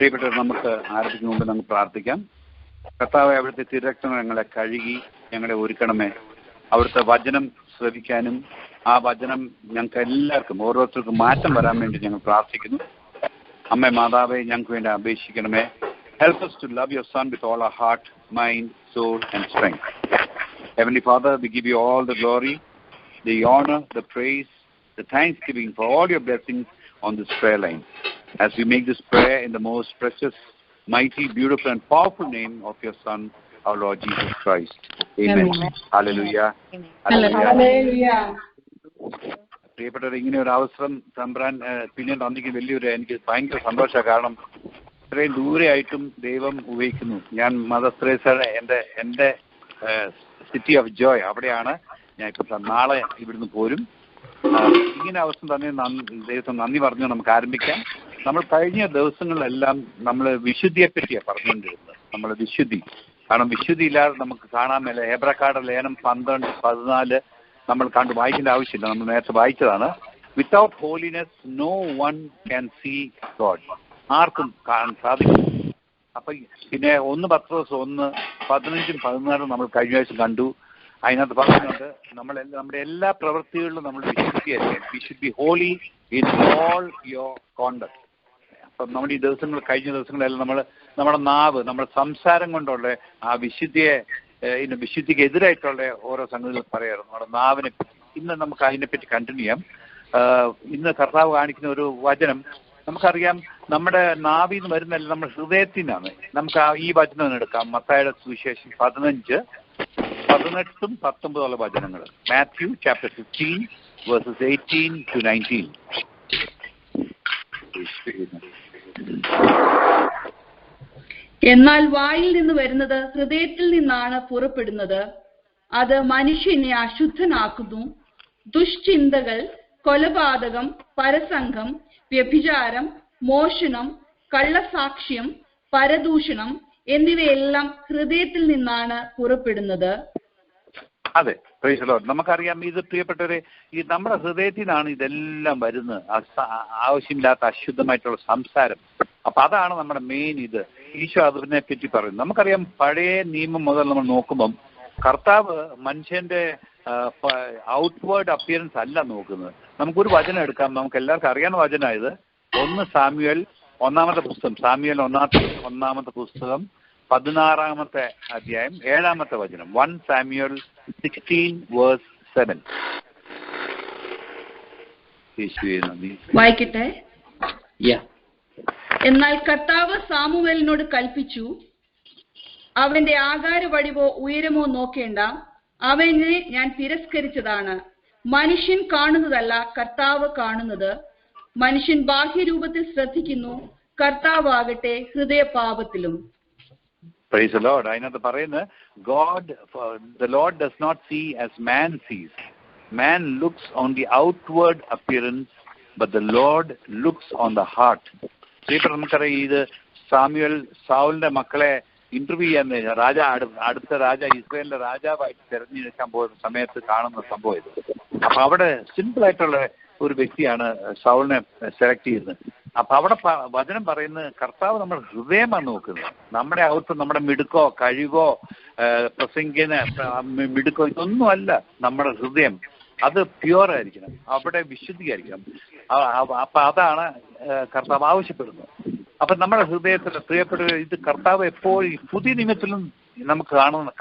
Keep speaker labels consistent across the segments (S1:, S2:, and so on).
S1: പ്രിയപ്പെട്ടവർ, നമുക്ക് ആരംഭിക്കുന്ന മുമ്പ് നമുക്ക് പ്രാർത്ഥിക്കാം. കർത്താവ്, അവിടുത്തെ തിരുരക്തം ഞങ്ങളെ കഴുകി ഞങ്ങളെ ഒരുക്കണമേ. അവിടുത്തെ വചനം ശ്രവിക്കാനും ആ വചനം ഞങ്ങൾക്ക് എല്ലാവർക്കും ഓരോരുത്തർക്കും മാറ്റം വരാൻ വേണ്ടി ഞങ്ങൾ പ്രാർത്ഥിക്കുന്നു. അമ്മേ മാതാവേ, ഞങ്ങൾക്ക് വേണ്ടി അപേക്ഷിക്കണമേ. Help us to love your Son with all our heart, mind, soul and strength. Heavenly Father, we give you all the glory, the honor, the praise, the thanksgiving for all your blessings on this prayer line. As we make this prayer in the most precious, mighty, beautiful and powerful name of your Son, our Lord Jesus Christ. Amen. Hallelujah.
S2: Hallelujah.
S1: പ്രിയപ്പെട്ടവർ, ഇങ്ങനെ ഒരു അവസരം തമ്പുരാൻ പിന്നെ തന്നിക്ക് വലിയൊരു എനിക്ക് ഭയങ്കര സന്തോഷമാണ്. കാരണം ഇത്രയും ദൂരെയായിട്ടും ദൈവം ഉപയോഗിക്കുന്നു. ഞാൻ മദർ തെരേസയുടെ എൻ്റെ സിറ്റി ഓഫ് ജോയ് അവിടെയാണ് ഞാൻ ഇപ്പം. നാളെ ഇവിടുന്ന് പോരും. ഇങ്ങനെ അവസരം തന്നെ ദൈവത്തിന് നന്ദി പറഞ്ഞു നമുക്ക് ആരംഭിക്കാം. നമ്മൾ കഴിഞ്ഞ ദിവസങ്ങളിലെല്ലാം നമ്മൾ വിശുദ്ധിയെപ്പറ്റിയാണ് പറഞ്ഞുകൊണ്ടിരുന്നത്. നമ്മൾ വിശുദ്ധി, കാരണം വിശുദ്ധി ഇല്ലാതെ നമുക്ക് കാണാൻ മേല. ഹെബ്രായരുടെ ലേഖനം 12:14 നമ്മൾ കണ്ട് വായിക്കേണ്ട ആവശ്യമില്ല, നമ്മൾ നേരത്തെ വായിച്ചതാണ്. Without holiness no one can see God. ആർക്കും കാണാൻ സാധിക്കും. അപ്പൊ പിന്നെ 1 പത്രോസ് 1:15-14 നമ്മൾ കഴിഞ്ഞ ആഴ്ച കണ്ടു. അതിനകത്ത് പറയുന്നുണ്ട് നമ്മുടെ എല്ലാ പ്രവൃത്തികളിലും നമ്മൾ വിശുദ്ധിയായിരിക്കും. We should be holy in all your conduct. അപ്പം നമ്മൾ ഈ കഴിഞ്ഞ ദിവസങ്ങളെല്ലാം നമ്മുടെ നാവ്, നമ്മുടെ സംസാരം കൊണ്ടുള്ള ആ വിശുദ്ധിക്ക് എതിരായിട്ടുള്ള ഓരോ സംഗതികൾ പറയാറുണ്ട് നമ്മുടെ നാവിനെ പറ്റി. ഇന്ന് നമുക്ക് അതിനെപ്പറ്റി കണ്ടിന്യൂ ചെയ്യാം. ഇന്ന് കർത്താവ് കാണിക്കുന്ന ഒരു വചനം നമുക്കറിയാം. നമ്മുടെ നാവിൽ നിന്ന് വരുന്നതല്ല, നമ്മുടെ ഹൃദയത്തിൽ നിന്നാണ്. നമുക്ക് ഈ വചനം എടുക്കാം. മത്തായിയുടെ സുവിശേഷം 15:18-19 വചനങ്ങൾ. Matthew chapter 15:18-19.
S2: എന്നാൽ വായിൽ നിന്ന് വരുന്നത് ഹൃദയത്തിൽ നിന്നാണ് പുറപ്പെടുന്നത്. അത് മനുഷ്യനെ അശുദ്ധനാക്കുന്നു. ദുശ്ചിന്തകൾ, കൊലപാതകം, പരസംഗം, വ്യഭിചാരം, മോഷണം, കള്ളസാക്ഷ്യം, പരദൂഷണം എന്നിവയെല്ലാം ഹൃദയത്തിൽ നിന്നാണ് പുറപ്പെടുന്നത്.
S1: അതെ, പ്രൈസ് ദി ലോർഡ്. നമുക്കറിയാം, ഇത് പ്രിയപ്പെട്ടവരെ, ഈ നമ്മുടെ ഹൃദയത്തിൽ നിന്നാണ് ഇതെല്ലാം വരുന്നത്. ആവശ്യമില്ലാത്ത അശുദ്ധമായിട്ടുള്ള സംസാരം. അപ്പൊ അതാണ് നമ്മുടെ മെയിൻ. ഈശോ അതിനെ പറ്റി പറയുന്നു. നമുക്കറിയാം, പഴയ നിയമം മുതൽ നമ്മൾ നോക്കുമ്പം കർത്താവ് മനുഷ്യന്റെ ഔട്ട്വേർഡ് അപ്പിയറൻസ് അല്ല നോക്കുന്നത്. നമുക്കൊരു വചനം എടുക്കാം, നമുക്ക് എല്ലാവർക്കും അറിയാവുന്ന വചനമായത്. 1 സാമുവേൽ 1-ാമത്തെ പുസ്തകം, സാമുവേൽ 1-ാമത്തെ പുസ്തകം 16-ാമത്തെ അധ്യായം 7-ാമത്തെ വചനം. 1 സാമുവേൽ 16:7.
S2: വായിക്കട്ടെ. എന്നാൽ കർത്താവ് സാമുവേലിനോട് കൽപ്പിച്ചു, അവന്റെ ആകാരവടിവോ ഉയരമോ നോക്കേണ്ട, അവനെ ഞാൻ തിരസ്കരിച്ചതാണ്. മനുഷ്യൻ കാണുന്നതല്ല, കർത്താവ് കാണുന്നത്. മനുഷ്യൻ ബാഹ്യരൂപത്തിൽ ശ്രദ്ധിക്കുന്നു, കർത്താവാകട്ടെ ഹൃദയപാപത്തിലും.
S1: Praise the Lord. അതിനകത്ത് പറയുന്നത്, the Lord does not see as man sees. Man looks on the outward appearance, but the Lord looks on the heart. നമുക്കറിയാം, ഇത് സൗലിന്റെ മക്കളെ ഇന്റർവ്യൂ ചെയ്യാൻ അടുത്ത ഇസ്രായേലിന്റെ രാജാവായിട്ട് തെരഞ്ഞെടുക്കാൻ പോകുന്ന സമയത്ത് കാണുന്ന സംഭവം ഇത്. അപ്പൊ അവിടെ സിമ്പിൾ ആയിട്ടുള്ള ഒരു വ്യക്തിയാണ് സൗലിനെ സെലക്ട് ചെയ്യുന്നത്. അപ്പൊ അവിടെ വചനം പറയുന്നത്, കർത്താവ് നമ്മുടെ ഹൃദയമാണ് നോക്കുന്നത്. നമ്മുടെ അകത്ത് നമ്മുടെ മിടുക്കോ കഴിവോ പ്രസംഗിക്കുന്ന മിടുക്കോ ഇതൊന്നും അല്ല. നമ്മുടെ ഹൃദയം അത് പ്യുവർ ആയിരിക്കണം, അവിടെ വിശുദ്ധിയായിരിക്കണം. അപ്പൊ അതാണ് കർത്താവ് ആവശ്യപ്പെടുന്നത്. അപ്പൊ നമ്മുടെ ഹൃദയത്തിൽ പ്രിയപ്പെട്ട ഇത് കർത്താവ് എപ്പോഴും പുതിയ നിയമത്തിലും നമുക്ക്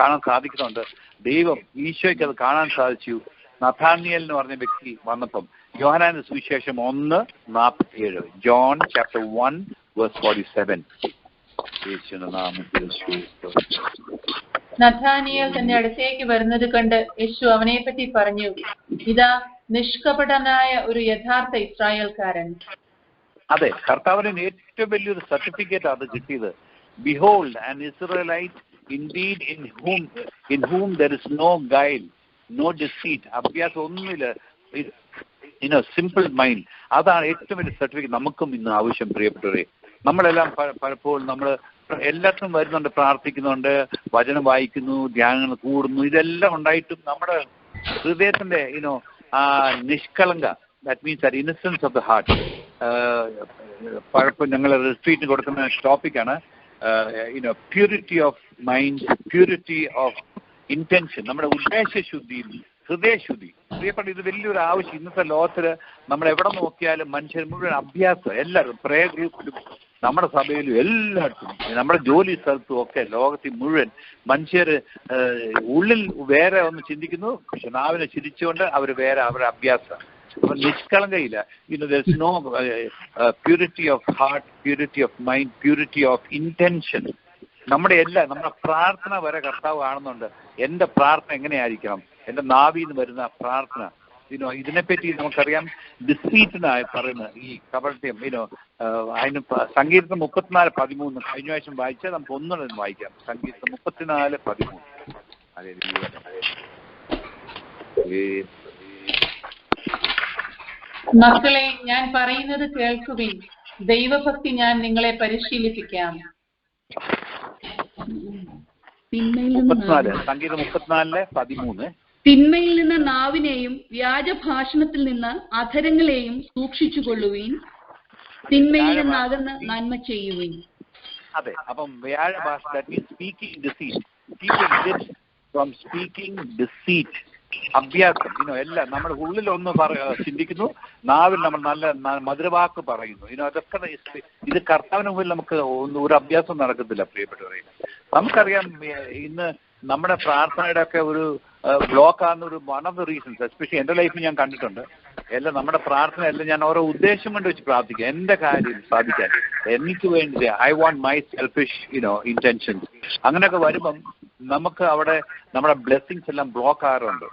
S1: കാണാൻ സാധിക്കുന്നുണ്ട്. ദൈവം ഈശോയ്ക്ക് അത് കാണാൻ സാധിച്ചു. നഥാനിയേൽ എന്ന് പറഞ്ഞ വ്യക്തി വന്നപ്പം, യോഹന്നാന്റെ സുവിശേഷം 1:47, ജോൺ ചാപ്റ്റർ 1:47.
S3: നഥാനിയേൽ തന്റെ അടുത്തേക്ക് വരുന്നത് കണ്ട് യേശു അവനെ പറ്റി പറഞ്ഞു, ഇതാ നിഷ്കപടനായ ഒരു യഥാർത്ഥ ഇസ്രായേൽക്കാരൻ.
S1: അതെ, കർത്താവിന് ഏറ്റവും വലിയൊരു സർട്ടിഫിക്കറ്റ് അത് കിട്ടിയത്. Behold an Israelite indeed in whom there is no guile, no deceit. അഭ്യാസം ഒന്നുമില്ല, സിമ്പിൾ മൈൻഡ്. അതാണ് ഏറ്റവും വലിയ സർട്ടിഫിക്കറ്റ് നമുക്കും ഇന്ന് ആവശ്യം. പ്രിയപ്പെട്ടവരെ, നമ്മളെല്ലാം പലപ്പോഴും നമ്മൾ എല്ലാത്തിനും വരുന്നുണ്ട്, പ്രാർത്ഥിക്കുന്നുണ്ട്, വചനം വായിക്കുന്നു, ധ്യാനങ്ങൾ കൂടുന്നു, ഇതെല്ലാം ഉണ്ടായിട്ടും നമ്മുടെ ഹൃദയത്തിന്റെ നിഷ്കളങ്ക, that means that innocence of the heart, പലപ്പോഴും ഞങ്ങൾ റിട്രീറ്റ് കൊടുക്കുന്ന ടോപ്പിക്കാണ് purity of mind, purity of intention, നമ്മുടെ ഉദ്ദേശശുദ്ധിയും ഹൃദയശുദ്ധി. പ്രിയപ്പെട്ട, ഇത് വലിയൊരു ആവശ്യം. ഇന്നത്തെ ലോകത്തിൽ നമ്മൾ എവിടെ നോക്കിയാലും മനുഷ്യർ മുഴുവൻ അഭ്യാസം, എല്ലാവരും പ്രേയർ ഗ്രൂപ്പിലും നമ്മുടെ സഭയിലും എല്ലായിടത്തും നമ്മുടെ ജോലി സ്ഥലത്തും ഒക്കെ ലോകത്തിൽ മുഴുവൻ മനുഷ്യർ ഉള്ളിൽ വേറെ ഒന്ന് ചിന്തിക്കുന്നു, പക്ഷെ നാവിനെ ചിരിച്ചുകൊണ്ട് അവർ വേറെ അവരുടെ അഭ്യാസം. അപ്പൊ നിഷ്കളങ്കയില്ല. there's no purity of heart, purity of mind, purity of intention. നമ്മുടെ പ്രാർത്ഥന വരെ കർത്താവ് കാണുന്നുണ്ട്. എൻ്റെ പ്രാർത്ഥന എങ്ങനെയായിരിക്കണം, എൻ്റെ നാവിന്ന് വരുന്ന പ്രാർത്ഥന. ഇതിനെപ്പറ്റി നമുക്കറിയാം. ഡിസീറ്റിനായി പറയുന്ന ഈ കപടത്യം അതിന് സങ്കീർത്തനം 34:13 കഴിഞ്ഞ ആഴ്ച വായിച്ചാൽ നമുക്ക് ഒന്നുകൂടെ വായിക്കാം. സങ്കീർത്തനം 34:13.
S3: മക്കളെ, ഞാൻ പറയുന്നത് കേൾക്കുവിൻ, ദൈവഭക്തി ഞാൻ നിങ്ങളെ പരിശീലിപ്പിക്കാം.
S1: സങ്കീർത്തനം 34:13.
S2: തിന്മയിൽ നിന്ന് നാവിനെയും വ്യാജഭാഷണത്തിൽ നിന്ന് അധരങ്ങളെയും സൂക്ഷിച്ചുകൊള്ളുവീൻ, തിന്മയിൽ നിന്ന് അകന്ന് നന്മ ചെയ്യുവിൻ.
S1: അതെ, അപ്പം വ്യാജഭാഷ, that means speaking deceit. Keep it from speaking deceit. അഭ്യാസം എല്ലാം നമ്മുടെ ഉള്ളിൽ ഒന്ന് ചിന്തിക്കുന്നു, നാവിൽ നമ്മൾ നല്ല മധുരവാക്ക് പറയുന്നു. അതൊക്കെ ഇത് കർത്താവിന് മുമ്പിൽ നമുക്ക് ഒരു അഭ്യാസം നടക്കത്തില്ല. പ്രിയപ്പെട്ടവരെ, നമുക്കറിയാം ഇന്ന് നമ്മുടെ പ്രാർത്ഥനയുടെ ഒക്കെ ഒരു ബ്ലോക്ക് ആകുന്ന ഒരു one of the reasons, especially എൻ്റെ ലൈഫിൽ ഞാൻ കണ്ടിട്ടുണ്ട്. എല്ലാം നമ്മുടെ പ്രാർത്ഥന എല്ലാം ഞാൻ ഓരോ ഉദ്ദേശം കൊണ്ട് വെച്ച് പ്രാർത്ഥിക്കുക, എൻ്റെ കാര്യം സാധിക്കാൻ, എനിക്ക് വേണ്ടി. I want my selfish intentions. അങ്ങനെയൊക്കെ വരുമ്പം നമുക്ക് അവിടെ നമ്മുടെ ബ്ലെസ്സിങ്സ് എല്ലാം ബ്ലോക്ക് ആകാറുണ്ട്.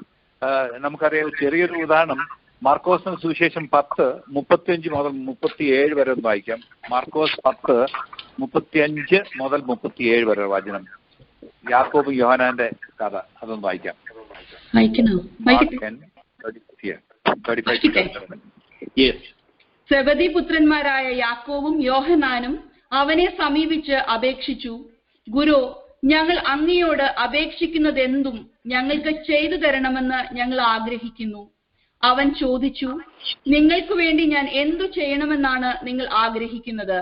S1: നമുക്കറിയാം, ചെറിയൊരു ഉദാഹരണം, മാർക്കോസിന് സുവിശേഷം 10:35 മുതൽ 37 വരെ ഒന്ന് വായിക്കാം. മാർക്കോസ് 10:35 മുതൽ 37 വരെ വചനം. യാക്കോബ് യോഹന്നാന്റെ കഥ, അതൊന്ന് വായിക്കാം.
S2: സെബദി പുത്രന്മാരായ യാക്കോബും യോഹന്നാനും അവനെ സമീപിച്ച് അപേക്ഷിച്ചു, ഗുരു, ഞങ്ങൾ അങ്ങയോട് അപേക്ഷിക്കുന്നതെന്തും ഞങ്ങൾക്ക് ചെയ്തു തരണമെന്ന് ഞങ്ങൾ ആഗ്രഹിക്കുന്നു. അവൻ ചോദിച്ചു, നിങ്ങൾക്ക് വേണ്ടി ഞാൻ എന്തു ചെയ്യണമെന്നാണ് നിങ്ങൾ ആഗ്രഹിക്കുന്നത്?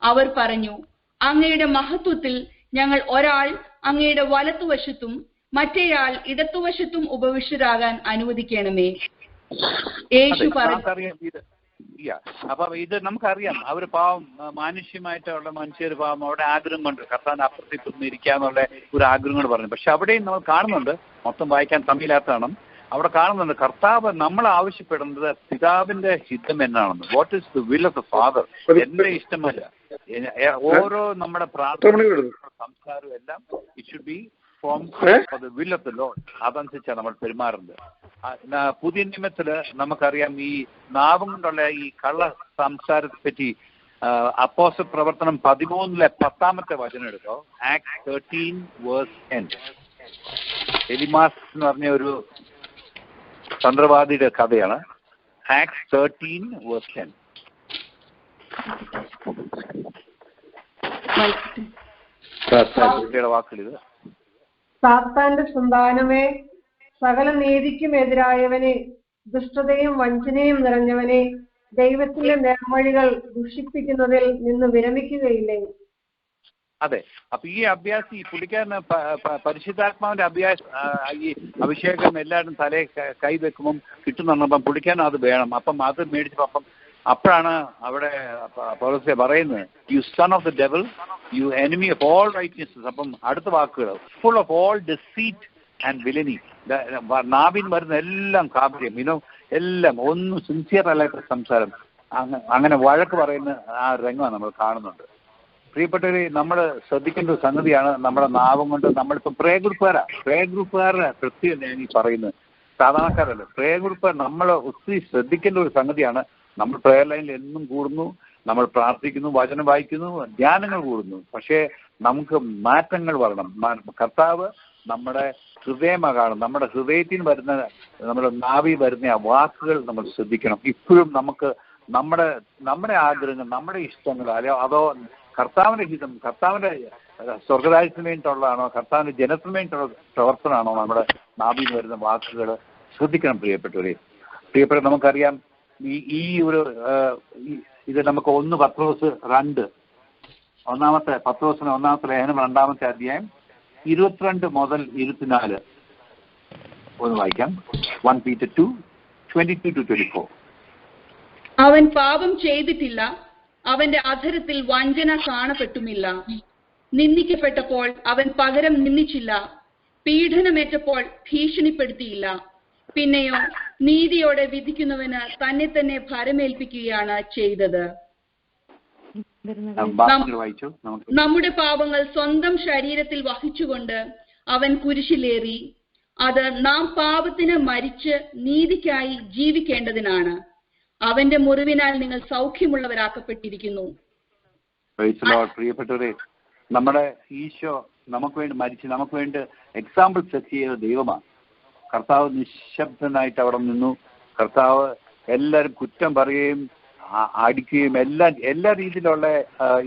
S2: അവർ പറഞ്ഞു, അങ്ങയുടെ മഹത്വത്തിൽ ഞങ്ങൾ ഒരാൾ അങ്ങയുടെ വലത്തുവശത്തും മറ്റേയാൾ ഇടത്തുവശത്തും ഉപവിഷ്ടരാകാൻ അനുവദിക്കണമേ. യേശു പറഞ്ഞു.
S1: അപ്പൊ ഇത് നമുക്കറിയാം, അവർ പാവം മാനുഷ്യമായിട്ടുള്ള മനുഷ്യർ പാവം അവിടെ ആഗ്രഹം കൊണ്ട് കർത്താവിന്റെ അപ്പുറത്തേക്കൊന്ന് ഇരിക്കാന്നുള്ള ഒരു ആഗ്രഹം കൊണ്ട് പറഞ്ഞു. പക്ഷെ അവിടെയും നമ്മൾ കാണുന്നുണ്ട്, മൊത്തം വായിക്കാൻ സമയമില്ലാത്തതാണ്, അവിടെ കാണുന്നുണ്ട് കർത്താവ് നമ്മൾ ആവശ്യപ്പെടുന്നത് പിതാവിന്റെ ഹിതം എന്നാണെന്ന്. What is the will of the father? എന്റെ ഇഷ്ടമല്ല. ഓരോ നമ്മുടെ പ്രാർത്ഥന സംസാരവും എല്ലാം it should be from the will of the Lord. അതനുസരിച്ചാണ് നമ്മൾ പെരുമാറുന്നത്. പുതിയ നിയമത്തില് നമുക്കറിയാം, ഈ നാവും കൊണ്ടുള്ള ഈ കള്ള സംസാരത്തെ പറ്റി അപ്പോസ്തല പ്രവർത്തനം 13:10 വചനം എടുത്തോ. ആക്ട് 13:10. എലിമാസ് എന്ന് പറഞ്ഞ ഒരു തന്ത്രവാദിയുടെ കഥയാണ്. ആക്ട് 13:10. വാക്കുകളിത്:
S4: സാത്താന്റെ സന്താനമേ, സകല നീതിക്കും എതിരായവനെ, ദുഷ്ടതയും വഞ്ചനയും നിറഞ്ഞവനെ, ദൈവത്തിന്റെ നേർവഴികൾ ദുഷിപ്പിക്കുന്നതിൽ നിന്ന് വിരമിക്കുകയില്ലേ?
S1: അതെ, അപ്പൊ ഈ അഭ്യാസം, ഈ പുള്ളിക്കാരന് പരിശുദ്ധാത്മാവിന്റെ ഈ അഭിഷേകം എല്ലാവരും തലയെ കൈവെക്കുമ്പം കിട്ടുന്നുണ്ടപ്പം പുള്ളിക്കാരൻ അത് വേണം. അപ്പം അത് മേടിച്ചപ്പം അപ്പോഴാണ് അവിടെ പൗലോസ് പറയുന്നത്, you son of the devil, you enemy of all righteousness. അപ്പം അടുത്ത വാക്കുകൾ, full of all deceit and villainy. നാവിൻ വരുന്ന എല്ലാം കാപട്യം, എല്ലാം ഒന്നും സിൻസിയർ അല്ലാത്ത സംസാരം, അങ്ങനെ വഴക്ക് പറയുന്ന ആ രംഗമാണ് നമ്മൾ കാണുന്നുണ്ട്. പ്രിയപ്പെട്ടവര്, നമ്മൾ ശ്രദ്ധിക്കേണ്ട ഒരു സംഗതിയാണ് നമ്മുടെ നാവും കൊണ്ട്. നമ്മളിപ്പോൾ പ്രേ ഗ്രൂപ്പുകാരുടെ പ്രത്യേകം ഞാൻ ഈ പറയുന്നത്, സാധാരണക്കാരല്ല, പ്രേ ഗ്രൂപ്പുകാർ നമ്മൾ ഒത്തിരി ശ്രദ്ധിക്കേണ്ട ഒരു സംഗതിയാണ്. നമ്മൾ പ്രേയർ ലൈനിൽ എന്നും കൂടുന്നു, നമ്മൾ പ്രാർത്ഥിക്കുന്നു, വചനം വായിക്കുന്നു, ധ്യാനങ്ങൾ കൂടുന്നു. പക്ഷേ നമുക്ക് മാറ്റങ്ങൾ വരണം. കർത്താവ് നമ്മുടെ ഹൃദയമാണ്. നമ്മുടെ ഹൃദയത്തിൽ വരുന്ന, നമ്മുടെ നാവിൽ വരുന്ന ആ വാക്കുകൾ നമ്മൾ ശ്രദ്ധിക്കണം. ഇപ്പോഴും നമുക്ക് നമ്മുടെ ആഗ്രഹങ്ങൾ, നമ്മുടെ ഇഷ്ടങ്ങൾ, അതോ കർത്താവിന്റെ ഹിതം, കർത്താവിന്റെ സ്വർഗരാജ്യത്തിന് വേണ്ടിയിട്ടുള്ളതാണോ, കർത്താവിന്റെ ജനത്തിന് വേണ്ടിയിട്ടുള്ള പ്രവർത്തനമാണോ നമ്മുടെ നാവിൽ വരുന്ന വാക്കുകൾ ശ്രദ്ധിക്കണം. പ്രിയപ്പെട്ടവരെ, നമുക്കറിയാം, ഈ ഒരു ഇത് നമുക്ക് 1 പത്രോസ് 2 ഒന്നാമത്തെ ലേഖനം 2-ാമത്തെ അധ്യായം 22 മുതൽ 24 ഒന്ന് വായിക്കാം. 1 Peter 2:22-24.
S2: അവൻ പാപം ചെയ്തിട്ടില്ല, അവന്റെ അധരത്തിൽ വഞ്ചന കാണപ്പെട്ടുമില്ല. നിന്ദിക്കപ്പെട്ടപ്പോൾ അവൻ പകരം നിന്ദിച്ചില്ല, പീഡനമേറ്റപ്പോൾ ഭീഷണിപ്പെടുത്തിയില്ല. പിന്നെയോ നീതിയോടെ വിധിക്കുന്നവന് തന്നെ തന്നെ ഭരമേൽപ്പിക്കുകയാണ് ചെയ്തത്. നമ്മുടെ പാപങ്ങൾ സ്വന്തം ശരീരത്തിൽ വഹിച്ചുകൊണ്ട് അവൻ കുരിശിലേറി. അത് നാം പാപത്തിന് മരിച്ച് നീതിക്കായി ജീവിക്കേണ്ടതിനാണ്. അവന്റെ മുറിവിനാൽ നിങ്ങൾ സൗഖ്യമുള്ളവരാക്കപ്പെട്ടിരിക്കുന്നു.
S1: പ്രിയപ്പെട്ടവരെ, നമ്മുടെ ഈശോ നമുക്ക് വേണ്ടി മരിച്ച് നമുക്ക് വേണ്ടി എക്സാമ്പിൾ സെറ്റ് ചെയ്ത ദൈവമാണ്. കർത്താവ് നിശബ്ദനായിട്ട് അവിടെ നിന്നു. കർത്താവ് എല്ലാവരും കുറ്റം പറയുകയും അടിക്കുകയും എല്ലാ രീതിയിലുള്ള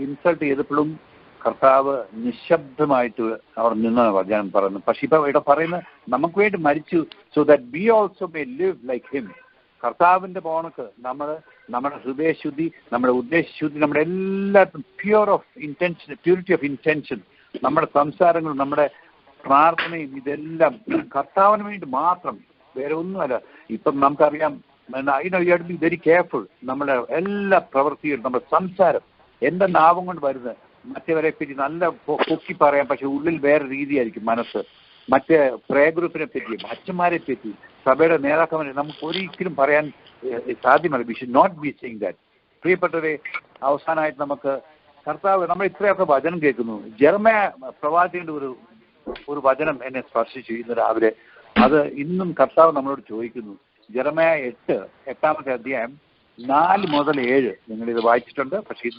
S1: ഇൻസൾട്ട് ചെയ്തപ്പോഴും കർത്താവ് നിശബ്ദമായിട്ട് അവിടെ നിന്നാണ് ഞാൻ പറയുന്നത്. പക്ഷെ ഇപ്പൊ ഇവിടെ പറയുന്നത് നമുക്ക് വേണ്ടി മരിച്ചു, so that we also may live like him. കർത്താവിന്റെ പോണക്ക് നമ്മുടെ ഹൃദയശുദ്ധി, നമ്മുടെ ഉദ്ദേശശുദ്ധി, നമ്മുടെ എല്ലാത്തും പ്യൂരിറ്റി ഓഫ് ഇന്റൻഷൻ, നമ്മുടെ സംസാരങ്ങളും നമ്മുടെ പ്രാർത്ഥനയും ഇതെല്ലാം കർത്താവിന് വേണ്ടി മാത്രം, വേറെ ഒന്നുമല്ല. ഇപ്പം നമുക്കറിയാം, you have to be very careful. നമ്മുടെ എല്ലാ പ്രവൃത്തികളും, നമ്മുടെ സംസാരം എന്റെ നാവും കൊണ്ട് വരുന്നത് മറ്റവരെ പറ്റി നല്ല പൊക്കി പറയാം, പക്ഷെ ഉള്ളിൽ വേറെ രീതിയായിരിക്കും മനസ്സ്. മറ്റേ പ്രേ ഗ്രൂപ്പിനെ പറ്റിയും അച്ഛന്മാരെ പറ്റി സഭയുടെ നേതാക്കന്മാരെ നമുക്ക് ഒരിക്കലും പറയാൻ സാധ്യമല്ല. We should not be saying that. പ്രിയപ്പെട്ടവരെ, അവസാനമായിട്ട് നമുക്ക് കർത്താവ്, നമ്മൾ ഇത്രയൊക്കെ വചനം കേൾക്കുന്നു. ജെറമ്യാ പ്രവാചകന്റെ ഒരു വചനം എന്നെ സ്പർശിച്ചു ഇന്ന് രാവിലെ. അത് ഇന്നും കർത്താവ് നമ്മളോട് ചോദിക്കുന്നു. ജെറമ്യാ 8-ാമത്തെ അധ്യായം 4 മുതൽ 7. നിങ്ങളിത് വായിച്ചിട്ടുണ്ട്, പക്ഷെ ഇത്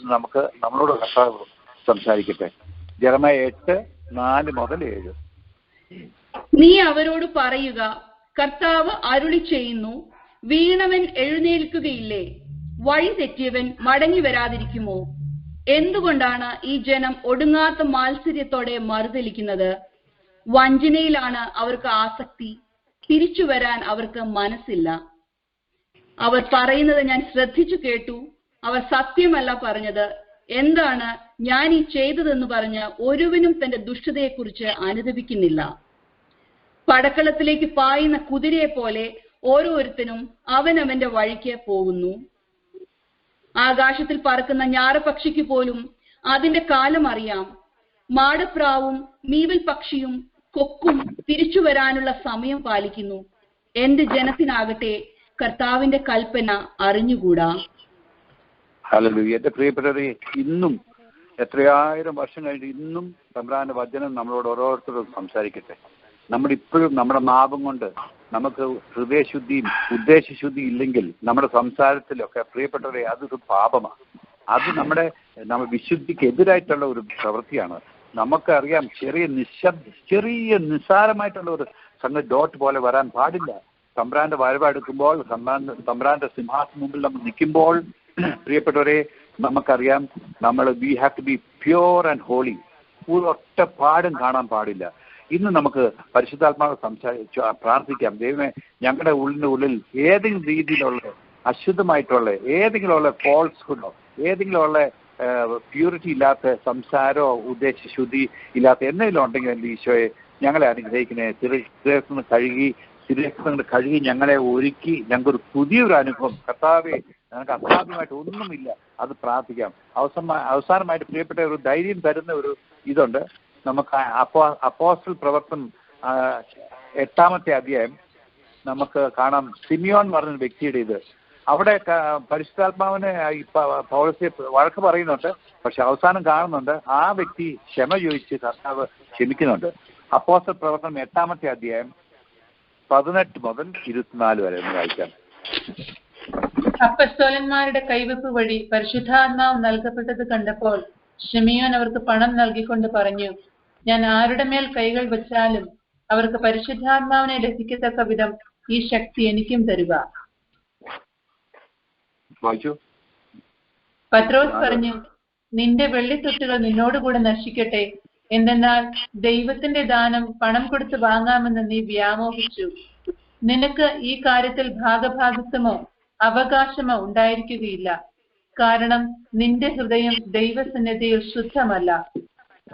S1: നമ്മളോട് കർത്താവ് സംസാരിക്കട്ടെ. ജെറമ്യാ 8:4 മുതൽ 7.
S2: നീ അവരോട് പറയുക, കർത്താവ് അരുളി ചെയ്യുന്നു, വീണവൻ എഴുന്നേൽക്കുകയില്ലേ? വഴി തെറ്റിയവൻ മടങ്ങി വരാതിരിക്കുമോ? എന്തുകൊണ്ടാണ് ഈ ജനം ഒടുങ്ങാത്ത മാത്സര്യത്തോടെ മറുതലിക്കുന്നത്? വഞ്ചനയിലാണ് അവർക്ക് ആസക്തി, തിരിച്ചു വരാൻ അവർക്ക് മനസ്സില്ല. അവർ പറയുന്നത് ഞാൻ ശ്രദ്ധിച്ചു കേട്ടു. അവർ സത്യമല്ല പറഞ്ഞത്. എന്താണ് ഞാൻ ഈ ചെയ്തതെന്ന് പറഞ്ഞ് ഒരുവനും തന്റെ ദുഷ്ടതയെക്കുറിച്ച് അനുതപിക്കുന്നില്ല. പടക്കളത്തിലേക്ക് പായുന്ന കുതിരയെ പോലെ ഓരോരുത്തനും അവനവന്റെ വഴിക്ക് പോകുന്നു. ആകാശത്തിൽ പറക്കുന്ന ഞാറപക്ഷിക്ക് പോലും അതിന്റെ കാലം അറിയാം. മാടപ്രാവും മീവൽ പക്ഷിയും കൊക്കും തിരിച്ചു വരാനുള്ള സമയം പാലിക്കുന്നു. എന്റെ ജനത്തിനാകട്ടെ കർത്താവിന്റെ കൽപ്പന അറിഞ്ഞുകൂടാ.
S1: ഹല്ലേലൂയ. എന്റെ പ്രിയപ്പെട്ടവരെ, ഇന്നും എത്രയായിരം വർഷം കഴിഞ്ഞ് ഇന്നും തമ്പുരാന്റെ വചനം നമ്മളോട് ഓരോരുത്തരോടും സംസാരിക്കട്ടെ. നമ്മളിപ്പോഴും നമ്മുടെ നാവും കൊണ്ട് നമുക്ക് ഹൃദയശുദ്ധിയും ഉദ്ദേശശുദ്ധിയും ഇല്ലെങ്കിൽ നമ്മുടെ സംസാരത്തിലൊക്കെ, പ്രിയപ്പെട്ടവരെ, അതൊരു പാപമാണ്. അത് നമ്മുടെ വിശുദ്ധിക്ക് എതിരായിട്ടുള്ള ഒരു പ്രവൃത്തിയാണ്. നമുക്കറിയാം, ചെറിയ നിസ്സാരമായിട്ടുള്ള ഒരു സംഗതി ഡോട്ട് പോലെ വരാൻ പാടില്ല. തമ്പുരാന്റെ വരവെടുക്കുമ്പോൾ, തമ്പുരാന്റെ സിംഹാസന മുമ്പിൽ നമ്മൾ നിൽക്കുമ്പോൾ, പ്രിയപ്പെട്ടവരെ, നമുക്കറിയാം we have to be pure and holy. ഒറ്റ പാടും കാണാൻ പാടില്ല. ഇന്ന് നമുക്ക് പരിശുദ്ധാത്മാവ് പ്രാർത്ഥിക്കാം. ദൈവമേ, ഞങ്ങളുടെ ഉള്ളിൽ ഏതെങ്കിലും രീതിയിലുള്ള അശുദ്ധമായിട്ടുള്ള ഏതെങ്കിലും ഫോൾസ്ഹുഡോ ഏതെങ്കിലുമുള്ള പ്യൂരിറ്റി ഇല്ലാത്ത സംസാരമോ ഉദ്ദേശശുദ്ധി ഇല്ലാത്ത എന്തെങ്കിലും ഉണ്ടെങ്കിൽ എൻ്റെ ഈശോയെ ഞങ്ങളെ അനുഗ്രഹിക്കണേ. തിരസ്കൃതങ്ങൾ കഴുകി ഞങ്ങളെ ഒരുക്കി ഞങ്ങൾക്കൊരു പുതിയൊരു അനുഭവം. കർത്താവേ, ഞങ്ങൾക്ക് അസാധ്യമായിട്ട് ഒന്നുമില്ല. അത് പ്രാർത്ഥിക്കാം. അവസാനമായിട്ട് പ്രിയപ്പെട്ട ഒരു ധൈര്യം തരുന്ന ഒരു ഇതുണ്ട്. നമുക്ക് അപ്പോസ്റ്റൽ പ്രവർത്തനം 8-ാമത്തെ അധ്യായം നമുക്ക് കാണാം. സിമിയോൻ എന്ന് പറഞ്ഞ വ്യക്തിയുടെ ഇത്. അവിടെ പരിശുദ്ധാത്മാവിന് പൗലോസ് വഴക്ക് പറയുന്നുണ്ട്, പക്ഷെ അവസാനം കാണുന്നുണ്ട് ആ വ്യക്തി ക്ഷമ ചോദിച്ച് കർത്താവ് ക്ഷമിക്കുന്നുണ്ട്. അപ്പോസ്റ്റൽ പ്രവർത്തനം 8-ാമത്തെ അധ്യായം 18 മുതൽ 24 വരെ ഒന്ന് വായിക്കാം.
S3: അപ്പസ്തോലന്മാരുടെ കൈവെപ്പ് വഴി പരിശുദ്ധാത്മാവ് നൽകപ്പെട്ടത് കണ്ടപ്പോൾ ശിമിയോൻ അവർക്ക് പണം നൽകിക്കൊണ്ട് പറഞ്ഞു, ഞാൻ ആരുടെ മേൽ കൈകൾ വെച്ചാലും അവർക്ക് പരിശുദ്ധാത്മാവിനെ ലഭിക്കത്തക്ക വിധം ഈ ശക്തി എനിക്കും തരുക. പത്രോസ് പറഞ്ഞു, നിന്റെ വെള്ളിത്തൊട്ടുകൾ നിന്നോടുകൂടെ നശിക്കട്ടെ. എന്തെന്നാൽ ദൈവത്തിന്റെ ദാനം പണം കൊടുത്ത് വാങ്ങാമെന്ന് നീ വ്യാമോഹിച്ചു. നിനക്ക് ഈ കാര്യത്തിൽ ഭാഗഭാഗിത്വമോ അവകാശമോ ഉണ്ടായിരിക്കുകയില്ല. കാരണം നിന്റെ ഹൃദയം ദൈവസന്നിധിയിൽ ശുദ്ധമല്ല.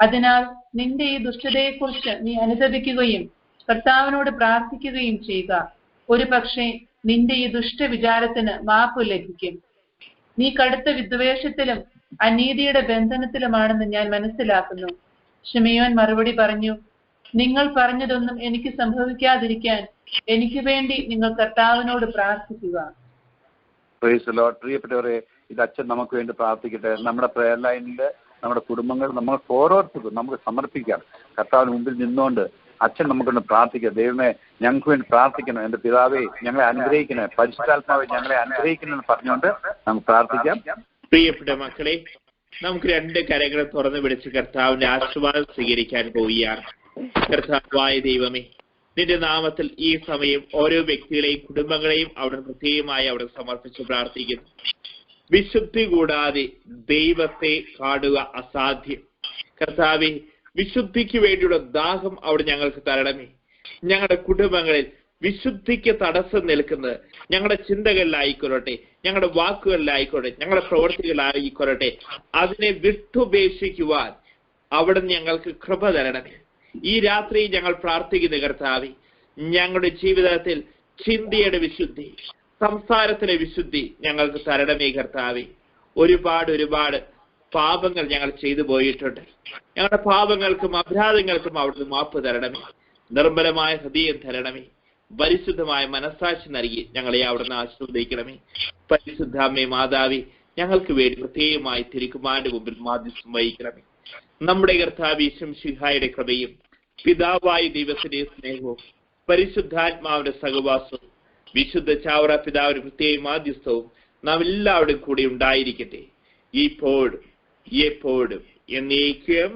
S3: അതിനാൽ നിന്റെ ഈ ദുഷ്ടതയെക്കുറിച്ച് നീ അനുതപിക്കുകയും കർത്താവിനോട് പ്രാർത്ഥിക്കുകയും ചെയ്യുക. ഒരു പക്ഷേ നിന്റെ ഈ ദുഷ്ടവിചാരത്തിന് മാപ്പ് ലഭിക്കും. നീ കടുത്ത വിദ്വേഷത്തിലും അനീതിയുടെ ബന്ധനത്തിലുമാണെന്ന് ഞാൻ മനസ്സിലാക്കുന്നു. ശിമെയോൻ മറുപടി പറഞ്ഞു, നിങ്ങൾ പറഞ്ഞതൊന്നും എനിക്ക് സംഭവിക്കാതിരിക്കാൻ എനിക്ക് വേണ്ടി നിങ്ങൾ കർത്താവിനോട് പ്രാർത്ഥിക്കുക.
S1: പ്രിയപ്പെട്ടവരെ, ഇത് അച്ഛൻ നമുക്ക് വേണ്ടി പ്രാർത്ഥിക്കട്ടെ. നമ്മുടെ പ്രയർ ലൈനില് നമ്മുടെ കുടുംബങ്ങൾ നമുക്ക് ഓരോരുത്തർക്കും നമുക്ക് സമർപ്പിക്കാം. കർത്താവിന് മുമ്പിൽ നിന്നുകൊണ്ട് അച്ഛൻ നമുക്കൊന്ന് പ്രാർത്ഥിക്കാം. ദൈവമേ, ഞങ്ങൾക്ക് വേണ്ടി പ്രാർത്ഥിക്കണം. എന്റെ പിതാവേ, ഞങ്ങളെ അനുഗ്രഹിക്കണേ, പരിശുദ്ധാത്മാവെ ഞങ്ങളെ അനുഗ്രഹിക്കണമെന്ന് പറഞ്ഞുകൊണ്ട് നമുക്ക് പ്രാർത്ഥിക്കാം.
S5: പ്രിയപ്പെട്ട മക്കളെ, നമുക്ക് രണ്ട് കരങ്ങളെ തുറന്നു പിടിച്ച് കർത്താവിന്റെ ആശീർവാദം സ്വീകരിക്കാൻ പോവുകയാണ്. കർത്താവായ ദൈവമേ, നിന്റെ നാമത്തിൽ ഈ സമയം ഓരോ വ്യക്തികളെയും കുടുംബങ്ങളെയും അവിടെ പ്രത്യേകമായി അവിടെ സമർപ്പിച്ച് പ്രാർത്ഥിക്കുന്നു. വിശുദ്ധി കൂടാതെ ദൈവത്തെ കാണുക അസാധ്യം. കർത്താവെ, വിശുദ്ധിക്ക് വേണ്ടിയുള്ള ദാഹം അവിടെ ഞങ്ങൾക്ക് തരണമേ. ഞങ്ങളുടെ കുടുംബങ്ങളിൽ വിശുദ്ധിക്ക് തടസ്സം നിൽക്കുന്നത് ഞങ്ങളുടെ ചിന്തകളിലായിക്കൊള്ളട്ടെ, ഞങ്ങളുടെ വാക്കുകളിലായിക്കോട്ടെ, ഞങ്ങളുടെ പ്രവൃത്തികളിലായിക്കൊള്ളട്ടെ, അതിനെ വിട്ടുപേക്ഷിക്കുവാൻ അവിടെ ഞങ്ങൾക്ക് കൃപ തരണമേ. ഈ രാത്രി ഞങ്ങൾ പ്രാർത്ഥിക്കുന്ന കർത്താവേ, ഞങ്ങളുടെ ജീവിതത്തിൽ ചിന്തയുടെ വിശുദ്ധി, സംസാരത്തിലെ വിശുദ്ധി ഞങ്ങൾക്ക് തരണമേ കർത്താവേ. ഒരുപാട് പാപങ്ങൾ ഞങ്ങൾ ചെയ്തു പോയിട്ടുണ്ട്. ഞങ്ങളുടെ പാപങ്ങൾക്കും അപരാധങ്ങൾക്കും അവിടുന്ന് മാപ്പ് തരണമേ. നിർമ്മലമായ ഹൃദയം തരണമേ. പരിശുദ്ധമായ മനസ്സാക്ഷി നൽകി ഞങ്ങളെ അവിടുന്ന് ആശീർവദിക്കണമേ. പരിശുദ്ധാമ്മേ മാതാവേ, ഞങ്ങൾക്ക് വേണ്ടി പ്രത്യേകമായി തിരുക്കുമാരന്റെ മുമ്പിൽ മാധ്യസ്ഥം വഹിക്കണമേ. നമ്മുടെ കർത്താവ് ശംസിഹായുടെ കൃപയും പിതാവായ ദൈവത്തിന്റെ സ്നേഹവും പരിശുദ്ധാത്മാവിന്റെ സഹവാസവും വിശുദ്ധ ചാവറ പിതാവിന്റെ പ്രത്യേക മാധ്യസ്ഥവും നാം എല്ലാവരുടെയും കൂടി ഉണ്ടായിരിക്കട്ടെ, ഇപ്പോഴും എപ്പോഴും എന്നേക്കും.